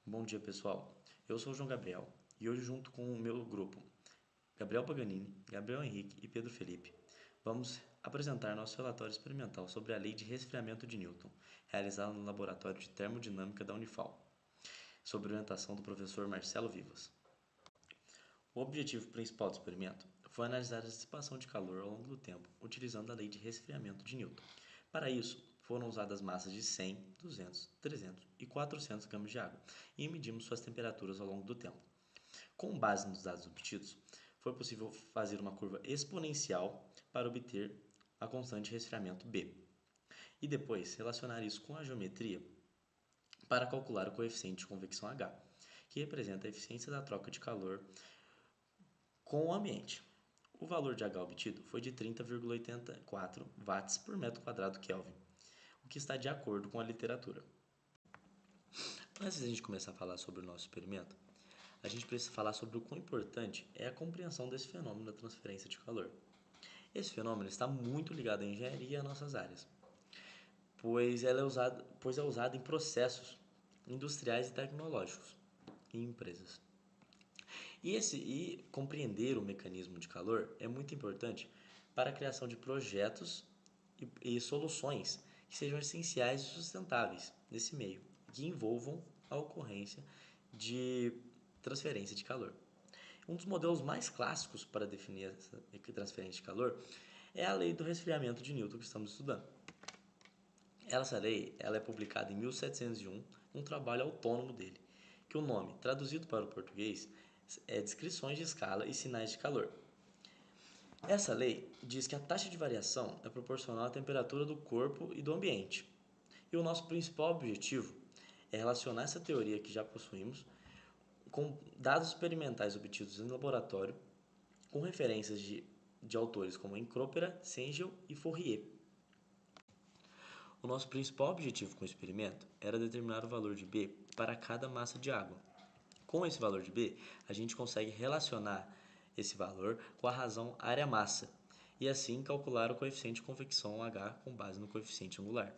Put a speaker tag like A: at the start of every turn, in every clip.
A: Bom dia, pessoal. Eu sou o João Gabriel e hoje, junto com o meu grupo, Gabriel Paganini, Gabriel Henrique e Pedro Felipe, vamos apresentar nosso relatório experimental sobre a lei de resfriamento de Newton, realizado no Laboratório de Termodinâmica da Unifal, sob orientação do professor Marcelo Vivas. O objetivo principal do experimento foi analisar a dissipação de calor ao longo do tempo, utilizando a lei de resfriamento de Newton. Para isso, foram usadas massas de 100, 200, 300 e 400 gramas de água e medimos suas temperaturas ao longo do tempo. Com base nos dados obtidos, foi possível fazer uma curva exponencial para obter a constante de resfriamento B. E depois relacionar isso com a geometria para calcular o coeficiente de convecção H, que representa a eficiência da troca de calor com o ambiente. O valor de H obtido foi de 30,84 watts por metro quadrado Kelvin, o que está de acordo com a literatura. Antes de a gente começar a falar sobre o nosso experimento, a gente precisa falar sobre o quão importante é a compreensão desse fenômeno da transferência de calor. Esse fenômeno está muito ligado à engenharia e às nossas áreas, pois é usado em processos industriais e tecnológicos em empresas. E compreender o mecanismo de calor é muito importante para a criação de projetos e soluções que sejam essenciais e sustentáveis nesse meio, que envolvam a ocorrência de transferência de calor. Um dos modelos mais clássicos para definir essa transferência de calor é a lei do resfriamento de Newton que estamos estudando. Essa lei ela é publicada em 1701, num trabalho autônomo dele, que o nome, traduzido para o português, é Descrições de Escala e Sinais de Calor. Essa lei diz que a taxa de variação é proporcional à temperatura do corpo e do ambiente. E o nosso principal objetivo é relacionar essa teoria que já possuímos com dados experimentais obtidos em laboratório, com referências de autores como Encropera, Sengel e Fourier. O nosso principal objetivo com o experimento era determinar o valor de B para cada massa de água. Com esse valor de B, a gente consegue relacionar esse valor com a razão área-massa e assim calcular o coeficiente de convecção H com base no coeficiente angular.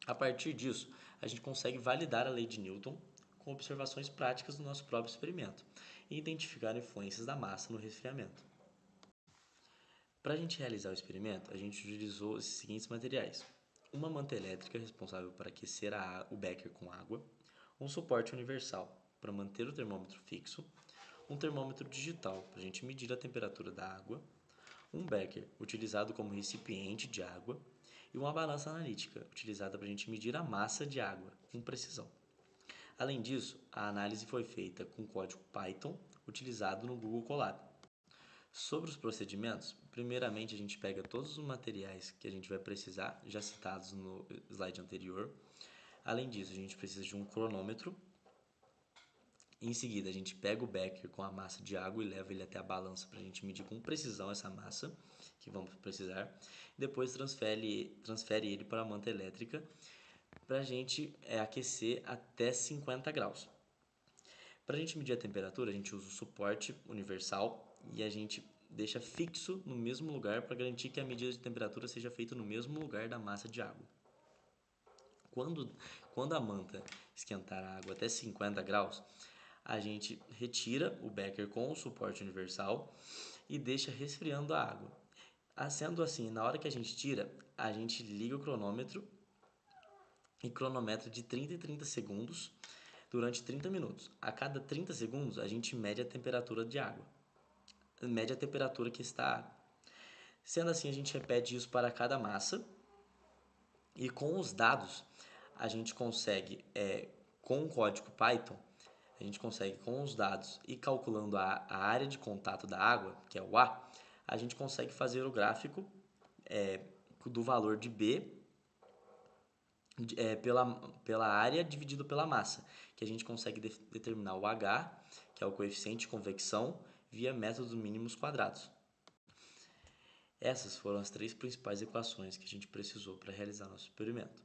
A: A partir disso, a gente consegue validar a lei de Newton com observações práticas do nosso próprio experimento e identificar influências da massa no resfriamento. Para a gente realizar o experimento, a gente utilizou esses seguintes materiais: uma manta elétrica responsável por aquecer o becker com água, um suporte universal para manter o termômetro fixo, um termômetro digital para a gente medir a temperatura da água, um becker utilizado como recipiente de água e uma balança analítica utilizada para a gente medir a massa de água com precisão. Além disso, a análise foi feita com código Python utilizado no Google Colab. Sobre os procedimentos, primeiramente a gente pega todos os materiais que a gente vai precisar, já citados no slide anterior. Além disso, a gente precisa de um cronômetro. Em seguida, a gente pega o becker com a massa de água e leva ele até a balança para a gente medir com precisão essa massa que vamos precisar. Depois transfere ele para a manta elétrica para a gente aquecer até 50 graus. Para a gente medir a temperatura, a gente usa o suporte universal e a gente deixa fixo no mesmo lugar para garantir que a medida de temperatura seja feita no mesmo lugar da massa de água. Quando a manta esquentar a água até 50 graus, a gente retira o becker com o suporte universal e deixa resfriando a água. Sendo assim, na hora que a gente tira, a gente liga o cronômetro e cronometra de 30 em 30 segundos durante 30 minutos. A cada 30 segundos, a gente mede a temperatura de água. Mede a temperatura que está a água. Sendo assim, a gente repete isso para cada massa. E com os dados, a gente consegue, com o código Python, a gente consegue com os dados e calculando a área de contato da água, que é o a gente consegue fazer o gráfico do valor de B pela área dividido pela massa, que a gente consegue determinar o H, que é o coeficiente de convecção, via métodos mínimos quadrados. Essas foram as três principais equações que a gente precisou para realizar nosso experimento.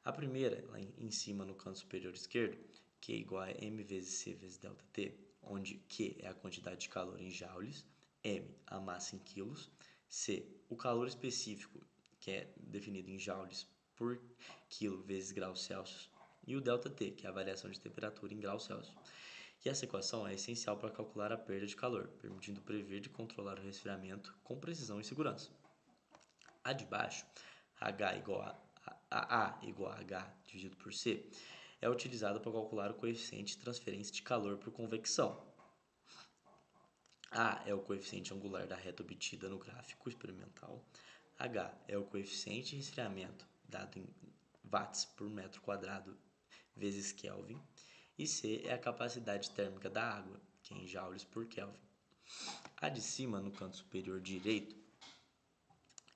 A: A primeira, lá em cima no canto superior esquerdo, Q igual a m vezes C vezes ΔT, onde Q é a quantidade de calor em joules, m a massa em quilos, C o calor específico, que é definido em joules por quilo vezes graus Celsius, e o ΔT, que é a variação de temperatura em graus Celsius. E essa equação é essencial para calcular a perda de calor, permitindo prever e controlar o resfriamento com precisão e segurança. A de baixo, H igual a igual a H dividido por C, é utilizada para calcular o coeficiente de transferência de calor por convecção. A é o coeficiente angular da reta obtida no gráfico experimental. H é o coeficiente de resfriamento, dado em watts por metro quadrado vezes Kelvin. E C é a capacidade térmica da água, que é em joules por Kelvin. A de cima, no canto superior direito,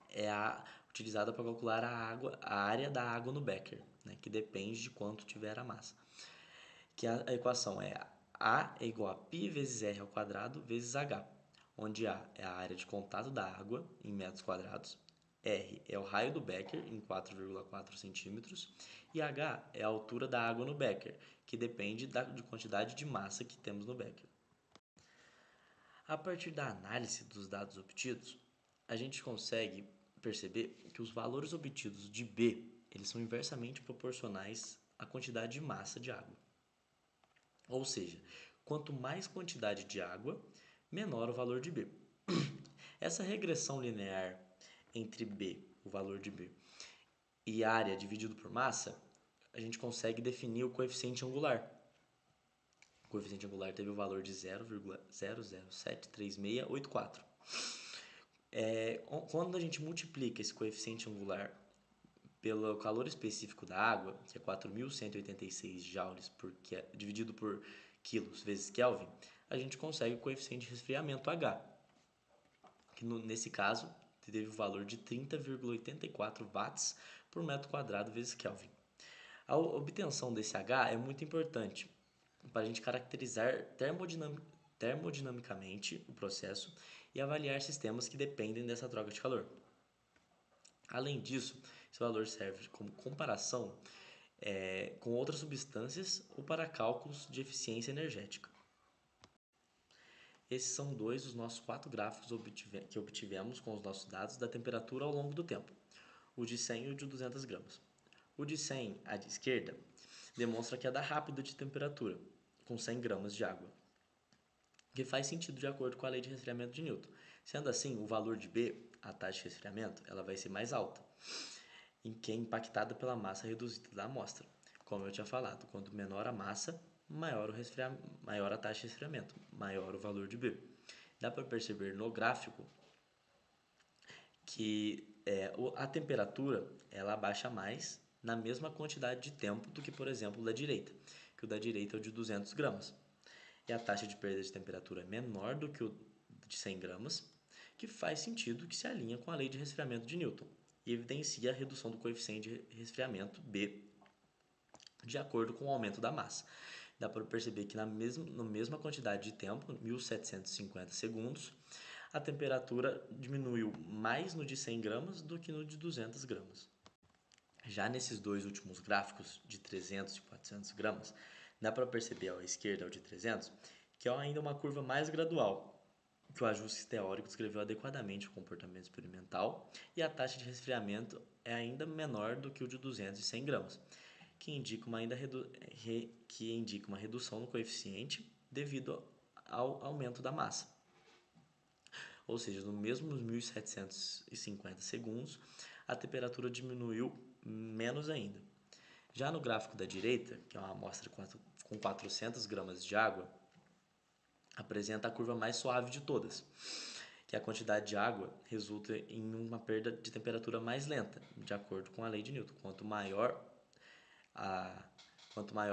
A: é a utilizada para calcular a área da água no becker, né, que depende de quanto tiver a massa. Que a equação é A é igual a π vezes R ao quadrado vezes H, onde A é a área de contato da água em metros quadrados, R é o raio do becker em 4,4 centímetros e H é a altura da água no becker, que depende da quantidade de massa que temos no becker. A partir da análise dos dados obtidos, a gente consegue perceber que os valores obtidos de B eles são inversamente proporcionais à quantidade de massa de água. Ou seja, quanto mais quantidade de água, menor o valor de B. Essa regressão linear entre B, o valor de B, e área dividido por massa, a gente consegue definir o coeficiente angular. O coeficiente angular teve o valor de 0,0073684. Quando a gente multiplica esse coeficiente angular pelo calor específico da água, que é 4.186 joules dividido por quilos vezes Kelvin, a gente consegue o coeficiente de resfriamento H, que nesse caso teve o valor de 30,84 watts por metro quadrado vezes Kelvin. A obtenção desse H é muito importante para a gente caracterizar termodinamicamente o processo e avaliar sistemas que dependem dessa troca de calor. Além disso, esse valor serve como comparação com outras substâncias ou para cálculos de eficiência energética. Esses são dois dos nossos 4 gráficos que obtivemos com os nossos dados da temperatura ao longo do tempo, o de 100 e o de 200 gramas. O de 100, à esquerda, demonstra a queda rápida de temperatura, com 100 gramas de água, que faz sentido de acordo com a lei de resfriamento de Newton. Sendo assim, o valor de B, a taxa de resfriamento, ela vai ser mais alta, em que é impactada pela massa reduzida da amostra. Como eu tinha falado, quanto menor a massa, maior a taxa de resfriamento, maior o valor de B. Dá para perceber no gráfico que a temperatura ela abaixa mais na mesma quantidade de tempo do que, por exemplo, o da direita, que o da direita é o de 200 gramas. E a taxa de perda de temperatura é menor do que o de 100 gramas, que faz sentido que se alinha com a lei de resfriamento de Newton e evidencia a redução do coeficiente de resfriamento B de acordo com o aumento da massa. Dá para perceber que na mesma quantidade de tempo, 1750 segundos, a temperatura diminuiu mais no de 100 gramas do que no de 200 gramas. Já nesses dois últimos gráficos, de 300 e 400 gramas, dá para perceber à esquerda, ao de 300, que é ainda uma curva mais gradual, que o ajuste teórico descreveu adequadamente o comportamento experimental, e a taxa de resfriamento é ainda menor do que o de 200 e 100 gramas, que indica uma redução no coeficiente devido ao aumento da massa. Ou seja, nos mesmos 1750 segundos, a temperatura diminuiu menos ainda. Já no gráfico da direita, que é uma amostra com 400 gramas de água, apresenta a curva mais suave de todas, que a quantidade de água resulta em uma perda de temperatura mais lenta, de acordo com a lei de Newton. Quanto maior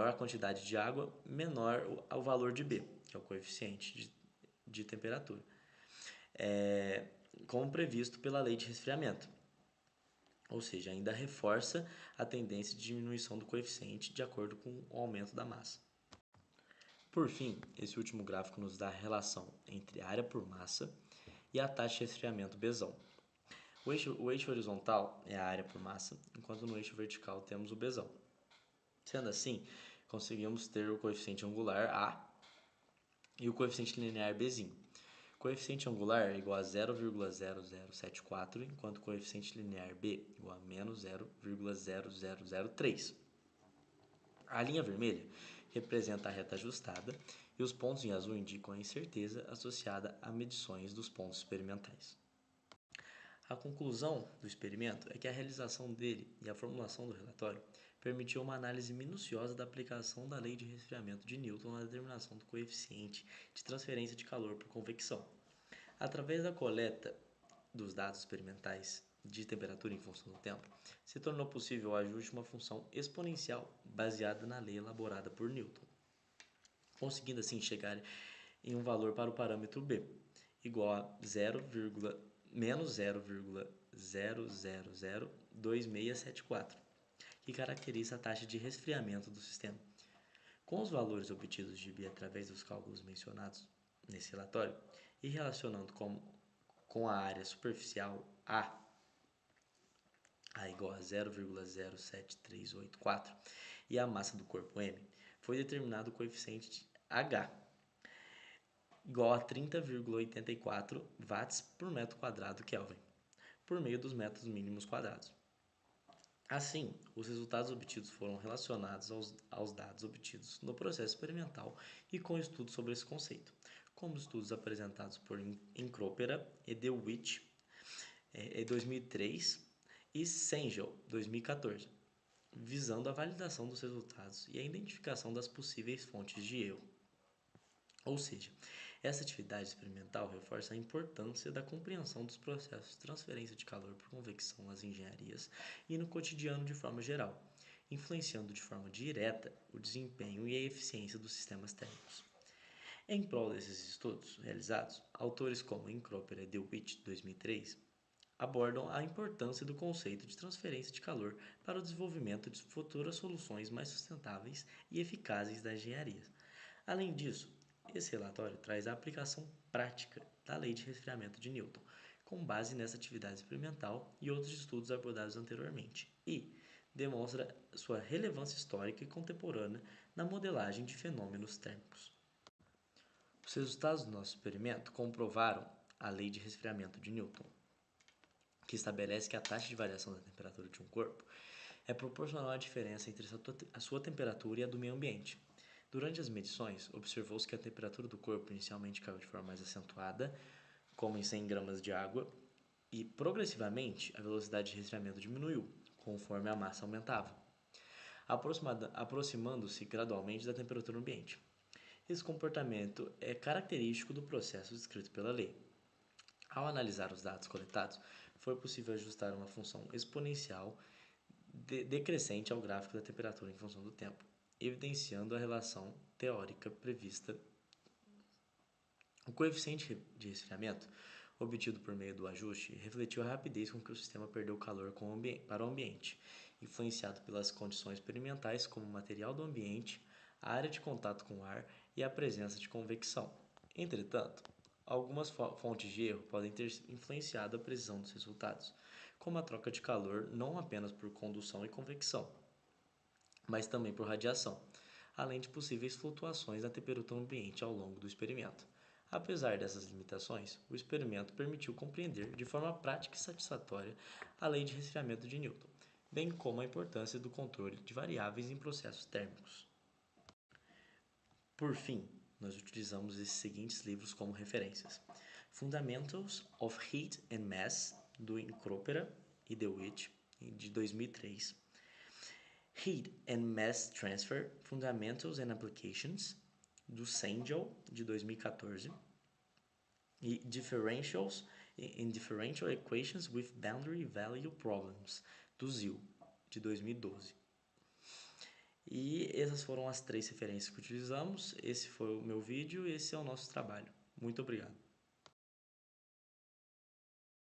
A: a quantidade de água, menor o valor de B, que é o coeficiente de temperatura, como previsto pela lei de resfriamento. Ou seja, ainda reforça a tendência de diminuição do coeficiente de acordo com o aumento da massa. Por fim, esse último gráfico nos dá a relação entre a área por massa e a taxa de resfriamento Bzão. O eixo horizontal é a área por massa, enquanto no eixo vertical temos o Bzão. Sendo assim, conseguimos ter o coeficiente angular A e o coeficiente linear Bzinho. O coeficiente angular é igual a 0,0074, enquanto o coeficiente linear B é igual a menos 0,0003. A linha vermelha representa a reta ajustada e os pontos em azul indicam a incerteza associada a medições dos pontos experimentais. A conclusão do experimento é que a realização dele e a formulação do relatório permitiu uma análise minuciosa da aplicação da lei de resfriamento de Newton na determinação do coeficiente de transferência de calor por convecção. Através da coleta dos dados experimentais de temperatura em função do tempo, se tornou possível o ajuste de uma função exponencial baseada na lei elaborada por Newton, conseguindo assim chegar em um valor para o parâmetro B, igual a menos 0,0002674, que caracteriza a taxa de resfriamento do sistema. Com os valores obtidos de B através dos cálculos mencionados nesse relatório e relacionando com a área superficial A igual a 0,07384 e a massa do corpo M, foi determinado o coeficiente H igual a 30,84 watts por metro quadrado Kelvin, por meio dos métodos mínimos quadrados. Assim, os resultados obtidos foram relacionados aos dados obtidos no processo experimental e com estudos sobre esse conceito, como estudos apresentados por Encropera e DeWitt em 2003 e Sengel, 2014, visando a validação dos resultados e a identificação das possíveis fontes de erro. Ou seja, essa atividade experimental reforça a importância da compreensão dos processos de transferência de calor por convecção nas engenharias e no cotidiano de forma geral, influenciando de forma direta o desempenho e a eficiência dos sistemas térmicos. Em prol desses estudos realizados, autores como Encropera e DeWitt, 2003, abordam a importância do conceito de transferência de calor para o desenvolvimento de futuras soluções mais sustentáveis e eficazes das engenharias. Além disso, esse relatório traz a aplicação prática da lei de resfriamento de Newton, com base nessa atividade experimental e outros estudos abordados anteriormente, e demonstra sua relevância histórica e contemporânea na modelagem de fenômenos térmicos. Os resultados do nosso experimento comprovaram a lei de resfriamento de Newton, que estabelece que a taxa de variação da temperatura de um corpo é proporcional à diferença entre a sua temperatura e a do meio ambiente. Durante as medições, observou-se que a temperatura do corpo inicialmente caiu de forma mais acentuada, como em 100 gramas de água, e progressivamente a velocidade de resfriamento diminuiu, conforme a massa aumentava, aproximando-se gradualmente da temperatura ambiente. Esse comportamento é característico do processo descrito pela lei. Ao analisar os dados coletados, foi possível ajustar uma função exponencial decrescente ao gráfico da temperatura em função do tempo, evidenciando a relação teórica prevista. O coeficiente de resfriamento, obtido por meio do ajuste, refletiu a rapidez com que o sistema perdeu calor para o ambiente, influenciado pelas condições experimentais como o material do ambiente, a área de contato com o ar e a presença de convecção. Entretanto, algumas fontes de erro podem ter influenciado a precisão dos resultados, como a troca de calor não apenas por condução e convecção, mas também por radiação, além de possíveis flutuações na temperatura ambiente ao longo do experimento. Apesar dessas limitações, o experimento permitiu compreender de forma prática e satisfatória a lei de resfriamento de Newton, bem como a importância do controle de variáveis em processos térmicos. Por fim, nós utilizamos esses seguintes livros como referências: Fundamentals of Heat and Mass, do Encropera e DeWitt, de 2003. Heat and Mass Transfer, Fundamentals and Applications, do Sengel, de 2014. E Differentials in Differential Equations with Boundary Value Problems, do ZIL, de 2012. E essas foram as 3 referências que utilizamos. Esse foi o meu vídeo e esse é o nosso trabalho. Muito obrigado.